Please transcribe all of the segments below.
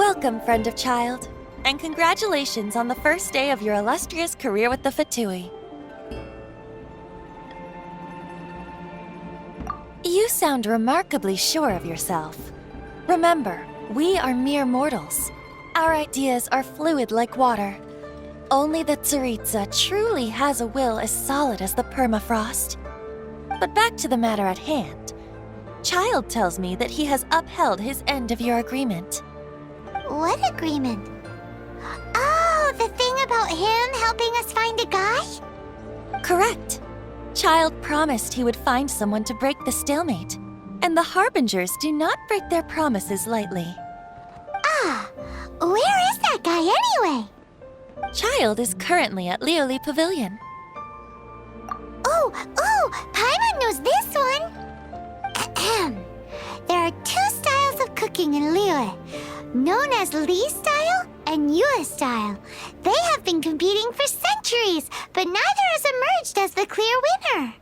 Welcome, friend of Childe, and congratulations on the first day of your illustrious career with the Fatui. You sound remarkably sure of yourself. Remember, we are mere mortals. Our ideas are fluid like water. Only the Tsaritsa truly has a will as solid as the permafrost. But back to the matter at hand. Childe tells me that he has upheld his end of your agreement. What agreement? Oh, the thing about him helping us find a guy? Correct. Childe promised he would find someone to break the stalemate, and the Harbingers do not break their promises lightly. Ah, where is that guy anyway? Childe is currently at Lioli Pavilion. Oh, Paimon knows this one! Ahem. There are two styles of cooking in Lioli, known as Li style and Yue style. They have been competing for centuries, but neither has emerged as the clear winner.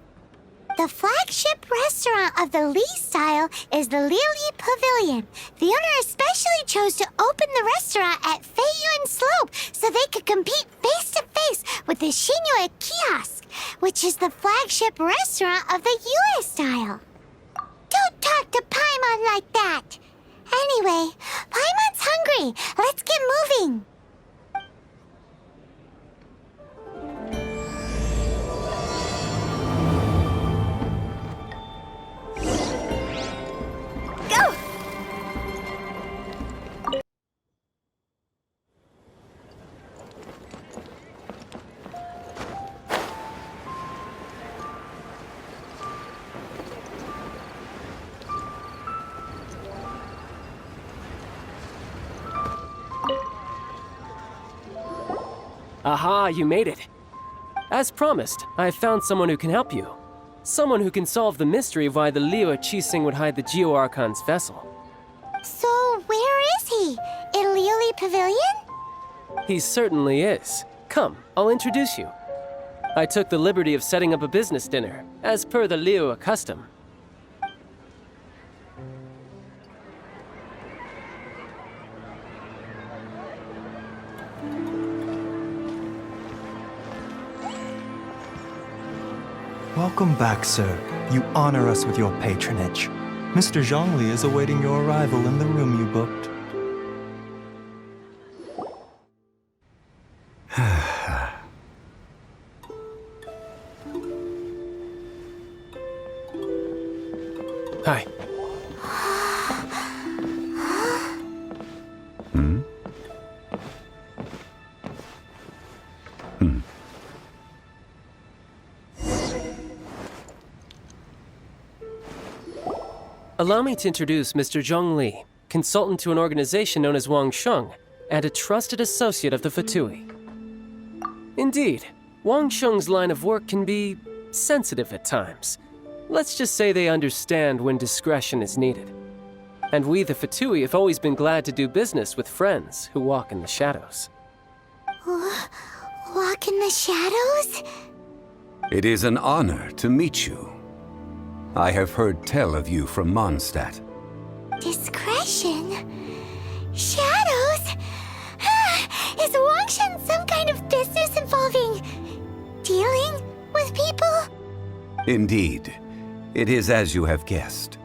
The flagship restaurant of the Li style is the Lioli Pavilion. The owner especially chose to open the restaurant at Feiyuan Slope so they could compete face-to-face with the Xinyu Kiosk, which is the flagship restaurant of the Yue style. Don't talk to Paimon like that! Anyway, Paimon's hungry. Let's get moving. Go! Aha, you made it. As promised, I found someone who can help you. Someone who can solve the mystery of why the Liu Qixing would hide the Geo-Archon's vessel. So, where is he? In Lioli Pavilion? He certainly is. Come, I'll introduce you. I took the liberty of setting up a business dinner, as per the Liu custom. Welcome back, sir. You honor us with your patronage. Mr. Zhongli is awaiting your arrival in the room you booked. Hi. Allow me to introduce Mr. Zhongli, consultant to an organization known as Wangsheng, and a trusted associate of the Fatui. Indeed, Wangsheng's line of work can be sensitive at times. Let's just say they understand when discretion is needed. And we, the Fatui, have always been glad to do business with friends who walk in the shadows. Walk in the shadows? It is an honor to meet you. I have heard tell of you from Mondstadt. Discretion? Shadows? Is Wangsheng some kind of business involving dealing with people? Indeed, it is as you have guessed.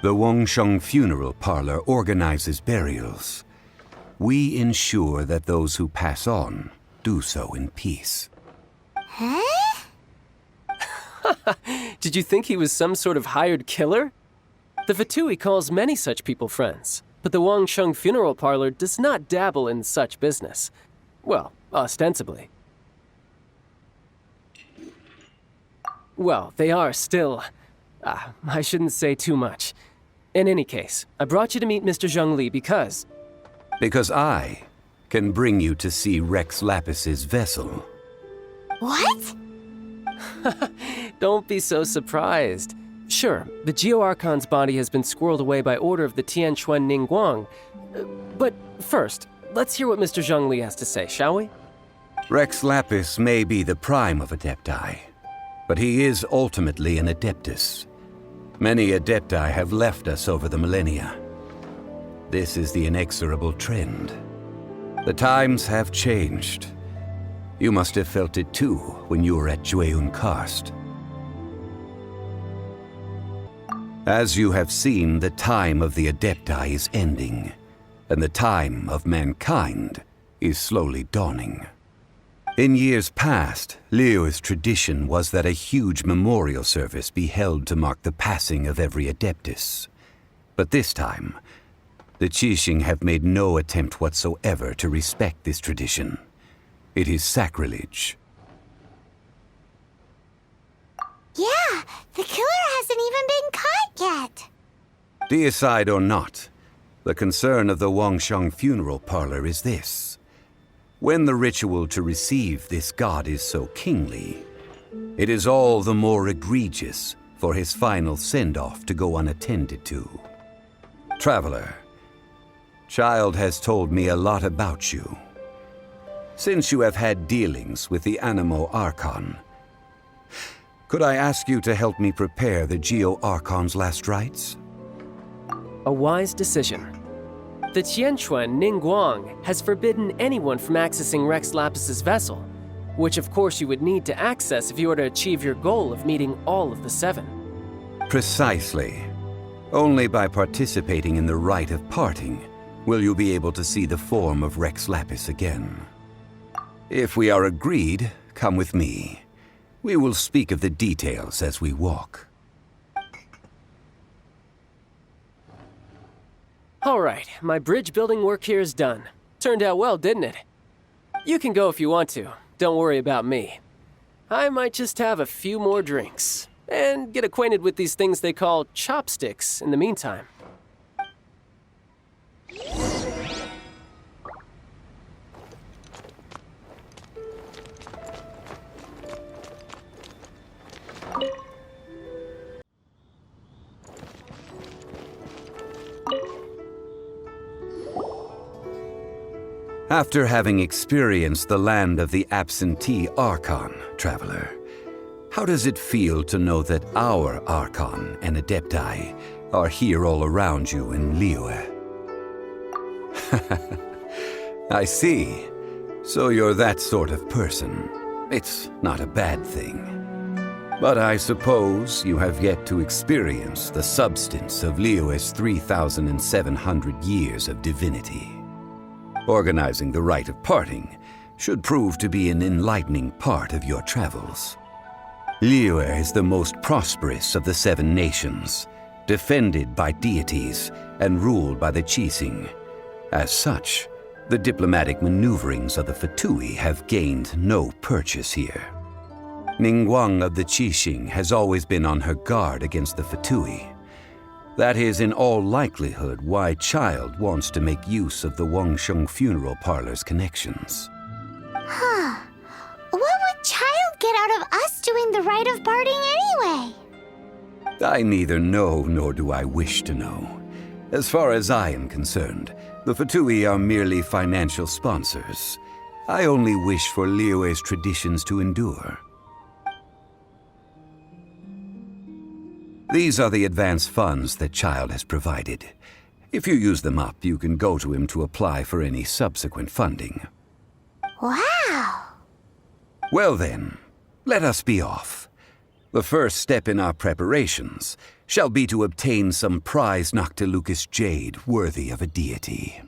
The Wangsheng Funeral Parlor organizes burials. We ensure that those who pass on do so in peace. Huh? Did you think he was some sort of hired killer? The Fatui calls many such people friends, but the Wangsheng Funeral Parlor does not dabble in such business. Well, ostensibly. Well, they are still... I shouldn't say too much. In any case, I brought you to meet Mr. Zhongli because... Because I can bring you to see Rex Lapis's vessel. What? Don't be so surprised. Sure, the Geo-Archon's body has been squirreled away by order of the Tianquan Ningguang. But first, let's hear what Mr. Zhongli has to say, shall we? Rex Lapis may be the prime of Adepti, but he is ultimately an Adeptus. Many Adepti have left us over the millennia. This is the inexorable trend. The times have changed. You must have felt it too when you were at Jueyun Karst. As you have seen, the time of the Adepti is ending, and the time of mankind is slowly dawning. In years past, Liyue's tradition was that a huge memorial service be held to mark the passing of every Adeptus. But this time, the Qixing have made no attempt whatsoever to respect this tradition. It is sacrilege. Yeah, the killer hasn't even been caught yet. Deicide or not, the concern of the Wangsheng funeral parlor is this. When the ritual to receive this god is so kingly, it is all the more egregious for his final send-off to go unattended to. Traveler, Childe has told me a lot about you. Since you have had dealings with the Animo Archon, could I ask you to help me prepare the Geo-Archon's last rites? A wise decision. The Tianquan Ningguang has forbidden anyone from accessing Rex Lapis's vessel, which of course you would need to access if you were to achieve your goal of meeting all of the seven. Precisely. Only by participating in the rite of parting will you be able to see the form of Rex Lapis again. If we are agreed, come with me. We will speak of the details as we walk. All right, my bridge building work here is done. Turned out well, didn't it? You can go if you want to. Don't worry about me. I might just have a few more drinks and get acquainted with these things they call chopsticks in the meantime. After having experienced the land of the absentee Archon, Traveler, how does it feel to know that our Archon and Adepti are here all around you in Liyue? I see. So you're that sort of person. It's not a bad thing. But I suppose you have yet to experience the substance of Liyue's 3,700 years of divinity. Organizing the rite of parting should prove to be an enlightening part of your travels. Liyue is the most prosperous of the seven nations, defended by deities and ruled by the Qixing. As such, the diplomatic maneuverings of the Fatui have gained no purchase here. Ningguang of the Qixing has always been on her guard against the Fatui. That is in all likelihood why Childe wants to make use of the Wangsheng funeral parlor's connections. Huh. What would Childe get out of us doing the rite of parting anyway? I neither know nor do I wish to know. As far as I am concerned, the Fatui are merely financial sponsors. I only wish for Liyue's traditions to endure. These are the advance funds that Childe has provided. If you use them up, you can go to him to apply for any subsequent funding. Wow! Well then, let us be off. The first step in our preparations shall be to obtain some prized Noctilucous jade worthy of a deity.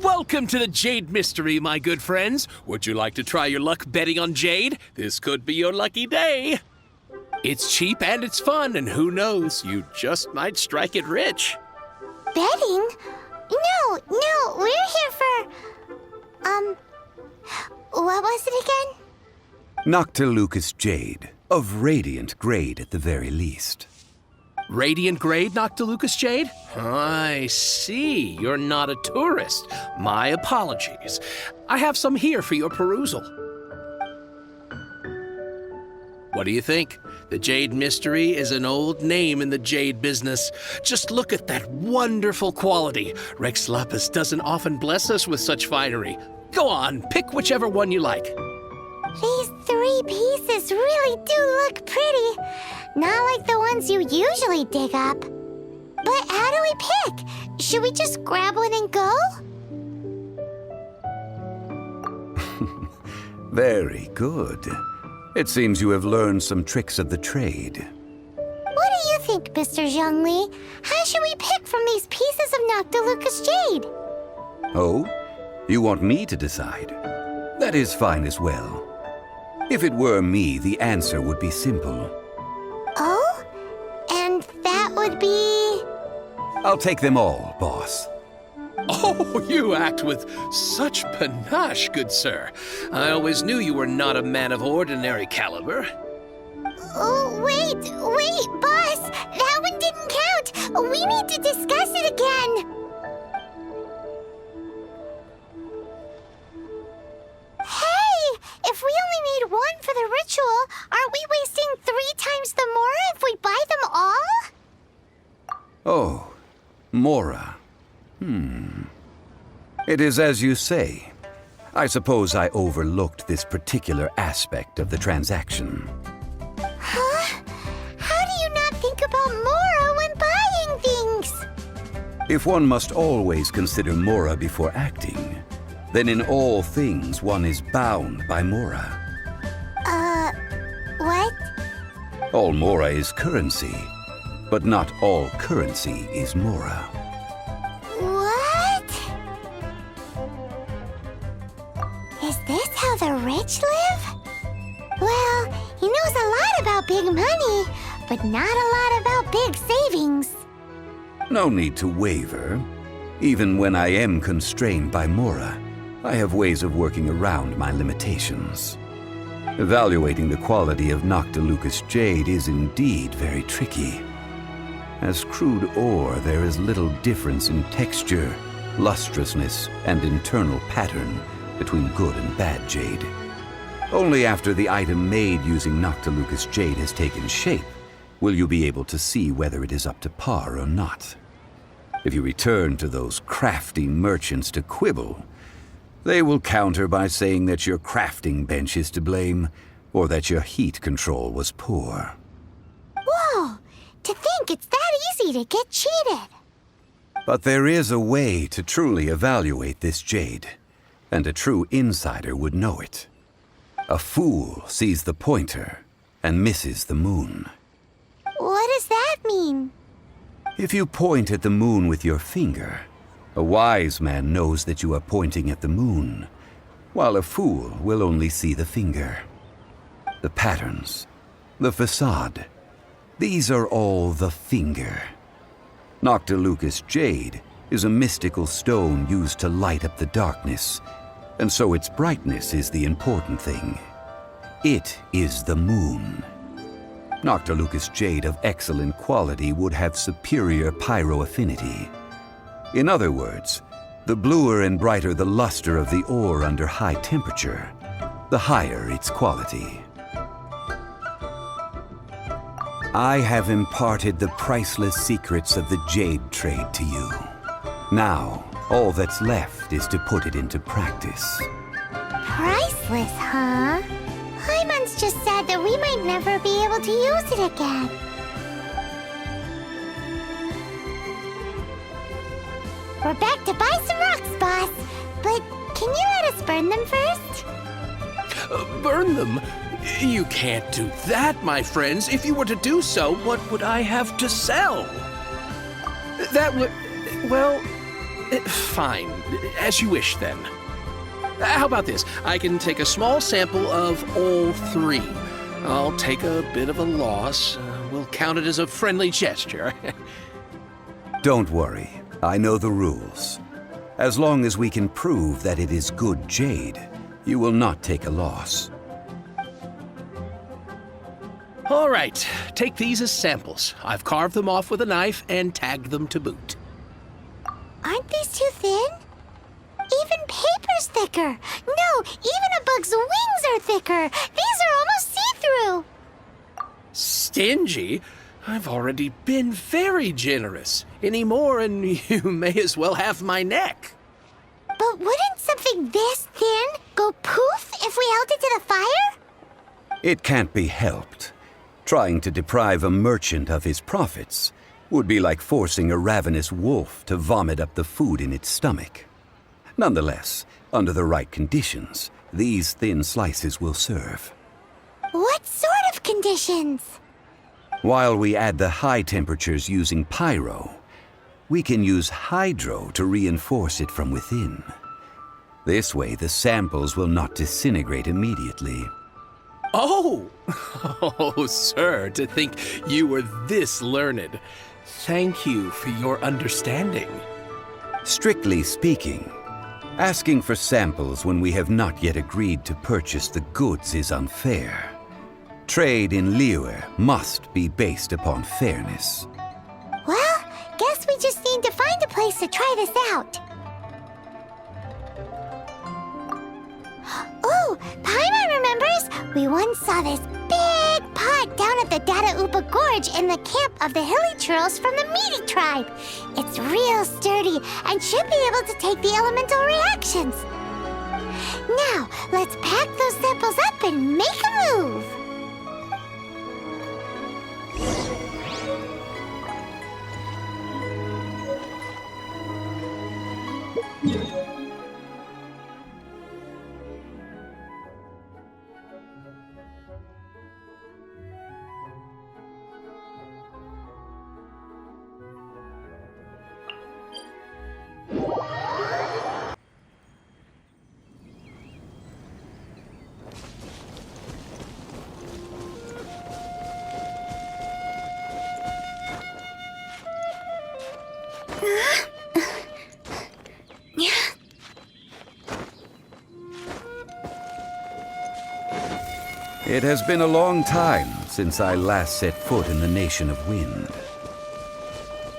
Welcome to the Jade Mystery, my good friends. Would you like to try your luck betting on Jade? This could be your lucky day. It's cheap and it's fun, and who knows, you just might strike it rich. Betting? No, we're here for... what was it again? Noctilucous jade, of radiant grade at the very least. Radiant grade, Noctilucous Jade? I see. You're not a tourist. My apologies. I have some here for your perusal. What do you think? The Jade Mystery is an old name in the jade business. Just look at that wonderful quality. Rex Lapis doesn't often bless us with such finery. Go on, pick whichever one you like. These 3 pieces really do look pretty. Not like the ones you usually dig up. But how do we pick? Should we just grab one and go? Very good. It seems you have learned some tricks of the trade. What do you think, Mr. Zhongli? How should we pick from these pieces of Noctilucous jade? Oh? You want me to decide? That is fine as well. If it were me, the answer would be simple. Oh? And that would be... I'll take them all, boss. Oh, you act with such panache, good sir. I always knew you were not a man of ordinary caliber. Oh, wait, boss! That one didn't count! We need to discuss it again! Hey! If we only need one for the ritual, aren't we wasting 3 times the Mora if we buy them all? Oh, Mora. It is as you say. I suppose I overlooked this particular aspect of the transaction. Huh? How do you not think about Mora when buying things? If one must always consider Mora before acting, then in all things one is bound by Mora. What? All Mora is currency, but not all currency is Mora. What? Is this how the rich live? Well, he knows a lot about big money, but not a lot about big savings. No need to waver. Even when I am constrained by Mora, I have ways of working around my limitations. Evaluating the quality of Noctilucous jade is indeed very tricky. As crude ore, there is little difference in texture, lustrousness, and internal pattern between good and bad jade. Only after the item made using Noctilucous jade has taken shape will you be able to see whether it is up to par or not. If you return to those crafty merchants to quibble, they will counter by saying that your crafting bench is to blame, or that your heat control was poor. Whoa! To think it's that easy to get cheated! But there is a way to truly evaluate this jade, and a true insider would know it. A fool sees the pointer and misses the moon. What does that mean? If you point at the moon with your finger, a wise man knows that you are pointing at the moon, while a fool will only see the finger. The patterns, the facade, these are all the finger. Noctilucous jade is a mystical stone used to light up the darkness, and so its brightness is the important thing. It is the moon. Noctilucous jade of excellent quality would have superior pyroaffinity. In other words, the bluer and brighter the luster of the ore under high temperature, the higher its quality. I have imparted the priceless secrets of the jade trade to you. Now, all that's left is to put it into practice. Priceless, huh? Paimon's just said that we might never be able to use it again. We're back to buy some rocks, boss. But can you let us burn them first? Burn them? You can't do that, my friends. If you were to do so, what would I have to sell? That would... well... fine. As you wish, then. How about this? I can take a small sample of all 3. I'll take a bit of a loss. We'll count it as a friendly gesture. Don't worry. I know the rules. As long as we can prove that it is good jade, you will not take a loss. All right, take these as samples. I've carved them off with a knife and tagged them to boot. Aren't these too thin? Even paper's thicker. No, even a bug's wings are thicker. These are almost see-through. stingy. I've already been very generous. Any more and you may as well have my neck. But wouldn't something this thin go poof if we held it to the fire? It can't be helped. Trying to deprive a merchant of his profits would be like forcing a ravenous wolf to vomit up the food in its stomach. Nonetheless, under the right conditions, these thin slices will serve. What sort of conditions? While we add the high temperatures using pyro, we can use hydro to reinforce it from within. This way, the samples will not disintegrate immediately. Oh! Oh, sir, to think you were this learned. Thank you for your understanding. Strictly speaking, asking for samples when we have not yet agreed to purchase the goods is unfair. Trade in Liyue must be based upon fairness. Well, guess we just need to find a place to try this out. Oh, Paimon remembers! We once saw this big pot down at the Dada Upa Gorge in the camp of the hilly churls from the Meaty tribe. It's real sturdy and should be able to take the elemental reactions. Now, let's pack those samples up and make a move! It has been a long time since I last set foot in the Nation of Wind.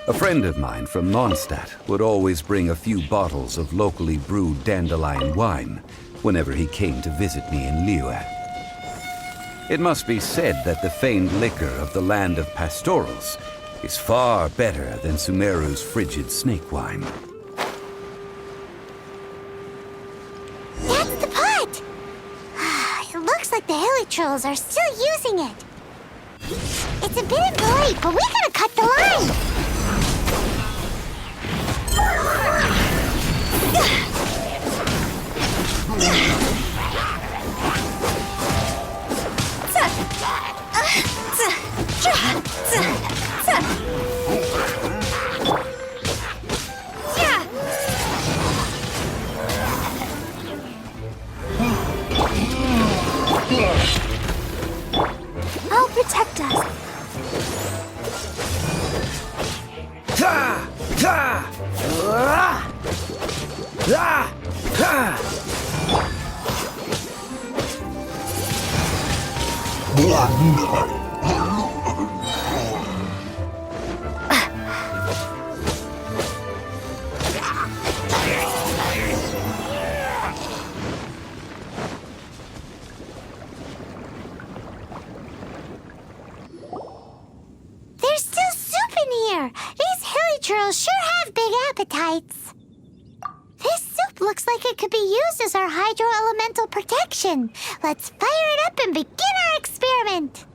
A friend of mine from Mondstadt would always bring a few bottles of locally brewed dandelion wine whenever he came to visit me in Liyue. It must be said that the famed liquor of the land of pastorals is far better than Sumeru's frigid snake wine. That's the pot! It looks like the hilly trolls are still using it. It's a bit late, but we gotta cut the line! I'll protect us. There's still soup in here! These hilly churls sure have big appetites! This soup looks like it could be used as our hydro-elemental protection. Let's fire it up and begin our experiment!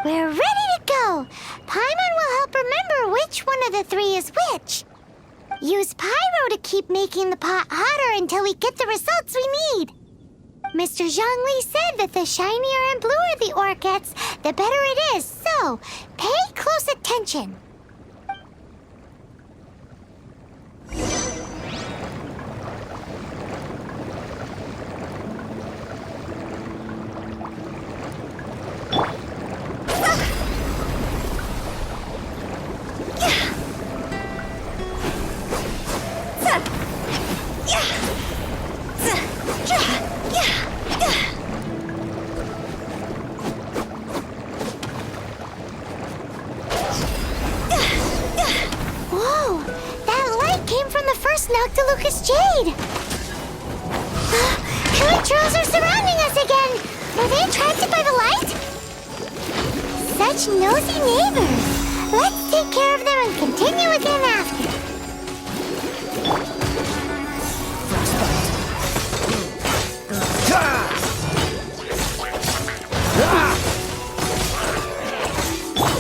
We're ready to go! Paimon will help remember which one of the three is which. Use pyro to keep making the pot hotter until we get the results we need. Mr. Zhongli said that the shinier and bluer the ore gets, the better it is, so pay close attention. Whoa! That light came from the first Noctilucous Jade! Killer trolls are surrounding us again! Were they attracted by the light? Such nosy neighbors. Let's take care of them and continue again after.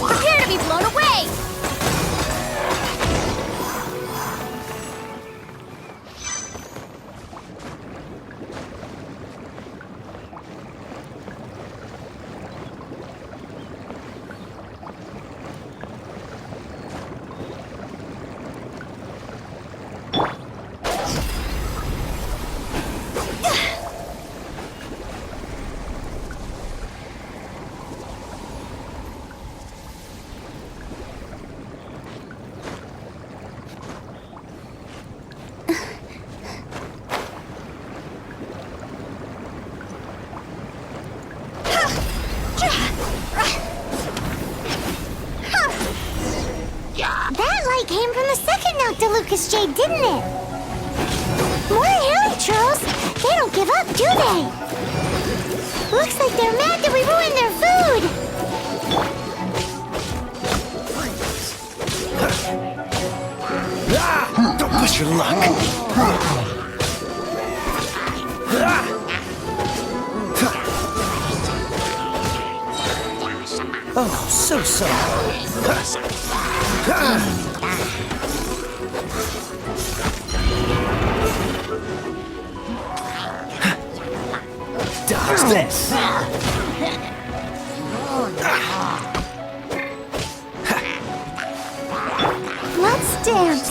Prepare to be blown away! That light came from the second Noctilucous Jade, didn't it? More hilly trolls. They don't give up, do they? Looks like they're mad that we ruined their food. Don't push your luck. Oh, so dodge this. Let's dance.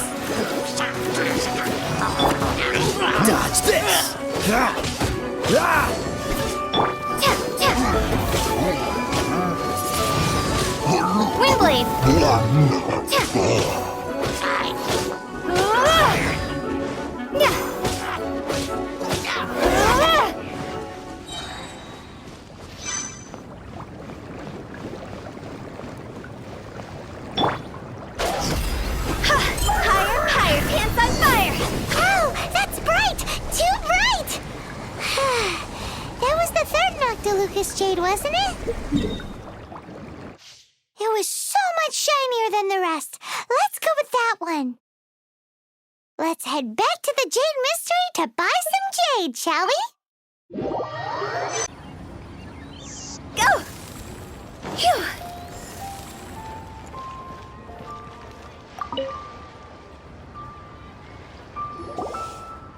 Dodge this. Windblade! Higher, higher, pants on fire! Oh, that's bright! Too bright! That was the third Noctilucous Jade, wasn't it? It was so much shinier than the rest. Let's go with that one. Let's head back to the Jade Mystery to buy some jade, shall we? Go! Phew!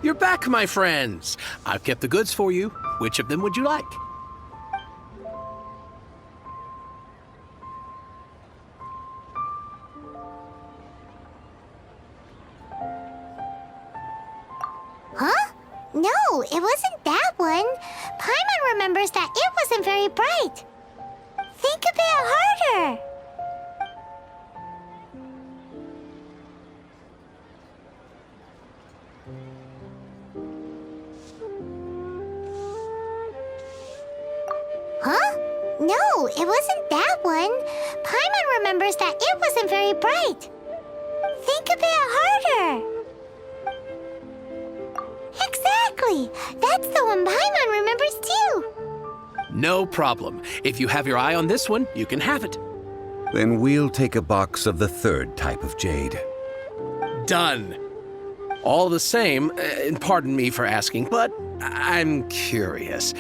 You're back, my friends. I've kept the goods for you. Which of them would you like? Huh? No, it wasn't that one. Paimon remembers that it wasn't very bright. Think a bit harder. Huh? No, it wasn't that one. Paimon remembers that it wasn't very bright. Think a bit harder. Exactly! That's the one Paimon remembers too! No problem. If you have your eye on this one, you can have it. Then we'll take a box of the third type of jade. Done. All the same, and pardon me for asking, but I'm curious.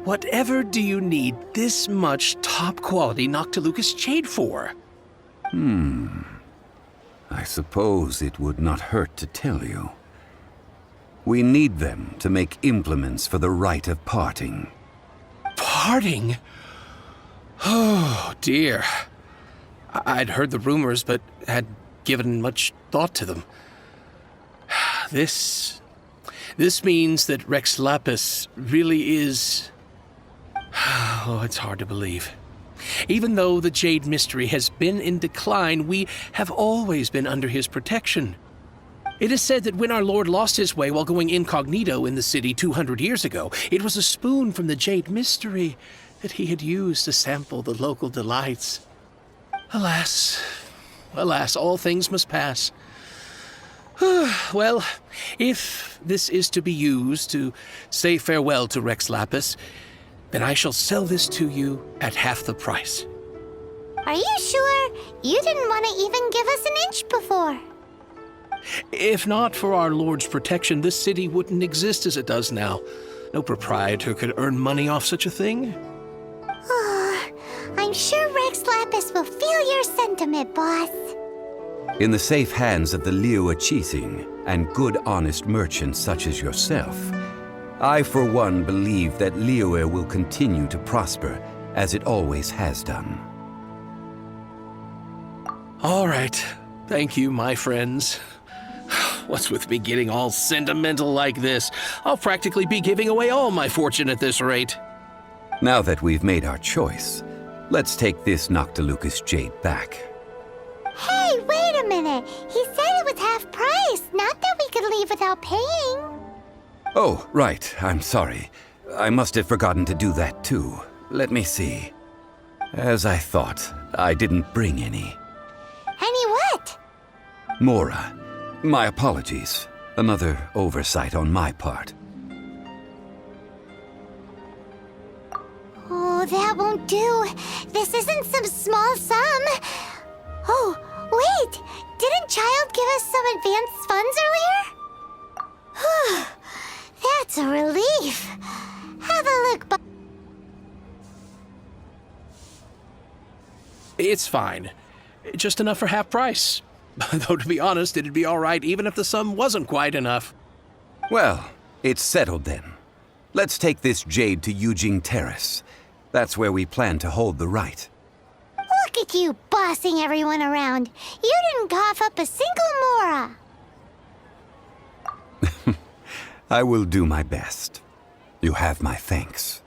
Whatever do you need this much top-quality Noctilucous jade for? I suppose it would not hurt to tell you. We need them to make implements for the rite of parting. Parting? Oh, dear. I'd heard the rumors, but had given much thought to them. This means that Rex Lapis really is... Oh, it's hard to believe. Even though the Jade Mystery has been in decline, we have always been under his protection. It is said that when our Lord lost his way while going incognito in the city 200 years ago, it was a spoon from the Jade Mystery that he had used to sample the local delights. Alas, alas, all things must pass. Well, if this is to be used to say farewell to Rex Lapis, then I shall sell this to you at half the price. Are you sure? You didn't want to even give us an inch before. If not for our Lord's protection, this city wouldn't exist as it does now. No proprietor could earn money off such a thing. I'm sure Rex Lapis will feel your sentiment, boss. In the safe hands of the Liyue Qixing and good honest merchants such as yourself, I for one believe that Liyue will continue to prosper as it always has done. All right. Thank you, my friends. What's with me getting all sentimental like this? I'll practically be giving away all my fortune at this rate. Now that we've made our choice, let's take this Noctilucous jade back. Hey, wait a minute. He said it was half price, not that we could leave without paying. Oh, right. I'm sorry. I must have forgotten to do that too. Let me see. As I thought, I didn't bring any. Any what? Mora. My apologies. Another oversight on my part. Oh, that won't do. This isn't some small sum. Oh, wait! Didn't Childe give us some advanced funds earlier? That's a relief. Have a look, It's fine. Just enough for half price. Though, to be honest, it'd be all right even if the sum wasn't quite enough. Well, it's settled then. Let's take this jade to Yujing Terrace. That's where we plan to hold the rite. Look at you bossing everyone around. You didn't cough up a single Mora. I will do my best. You have my thanks.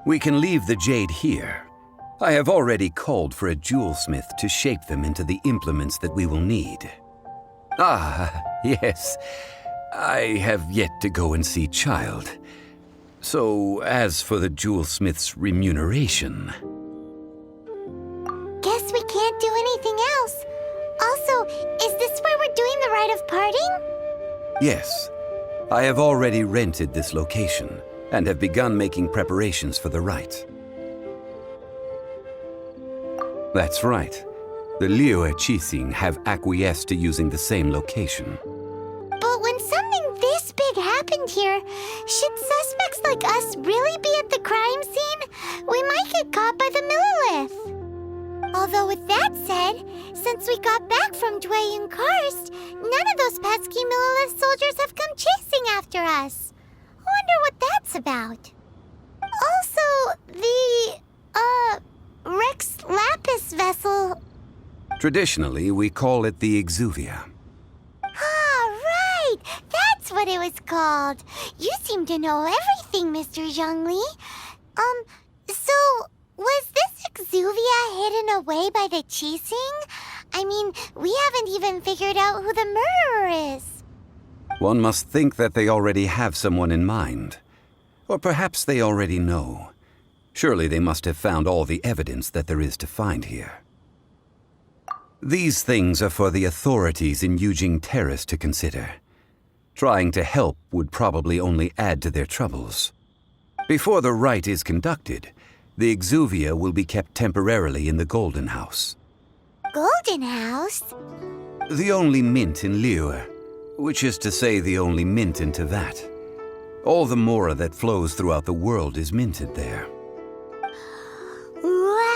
We can leave the jade here. I have already called for a jewelsmith to shape them into the implements that we will need. Ah, yes. I have yet to go and see Childe. So, as for the jewelsmith's remuneration... Guess we can't do anything else. Also, is this where we're doing the rite of parting? Yes. I have already rented this location and have begun making preparations for the rite. That's right. The Liyue Qixing have acquiesced to using the same location. But when something this big happened here, should suspects like us really be at the crime scene? We might get caught by the Millilith. Although with that said, since we got back from Dway and Karst, none of those pesky Millilith soldiers have come chasing after us. Wonder what that's about. Also, the, Rex Lapis vessel... Traditionally, we call it the Exuvia. Ah, right! That's what it was called. You seem to know everything, Mr. Zhongli. So, was this Exuvia hidden away by the Qixing? I mean, we haven't even figured out who the murderer is. One must think that they already have someone in mind. Or perhaps they already know. Surely they must have found all the evidence that there is to find here. These things are for the authorities in Yujing Terrace to consider. Trying to help would probably only add to their troubles. Before the rite is conducted, the Exuvia will be kept temporarily in the Golden House. Golden House? The only mint in Liyue, which is to say the only mint in Teyvat. All the Mora that flows throughout the world is minted there. Wow!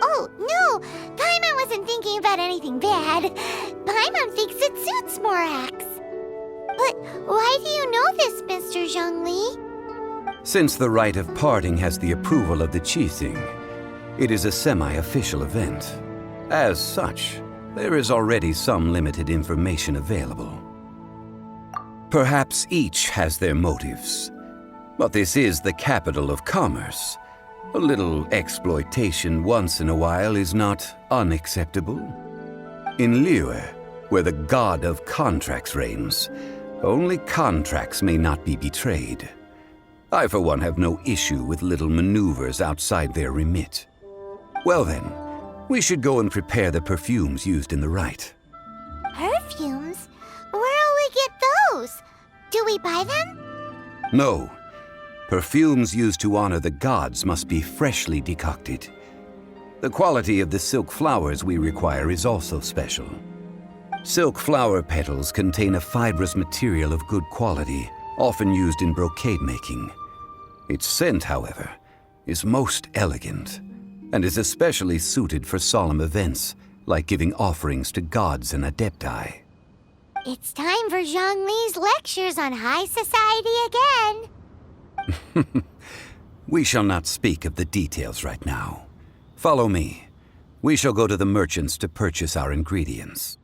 Oh, no! anything bad. Paimon thinks it suits Morax. But why do you know this, Mr. Zhongli? Since the rite of parting has the approval of the Qixing, it is a semi-official event. As such, there is already some limited information available. Perhaps each has their motives, but this is the capital of commerce. A little exploitation once in a while is not unacceptable. In Liyue, where the god of contracts reigns, only contracts may not be betrayed. I, for one, have no issue with little maneuvers outside their remit. Well then, we should go and prepare the perfumes used in the rite. Perfumes? Where'll we get those? Do we buy them? No. Perfumes used to honor the gods must be freshly decocted. The quality of the silk flowers we require is also special. Silk flower petals contain a fibrous material of good quality, often used in brocade making. Its scent, however, is most elegant, and is especially suited for solemn events, like giving offerings to gods and adepti. It's time for Zhongli's lectures on high society again. We shall not speak of the details right now. Follow me. We shall go to the merchants to purchase our ingredients.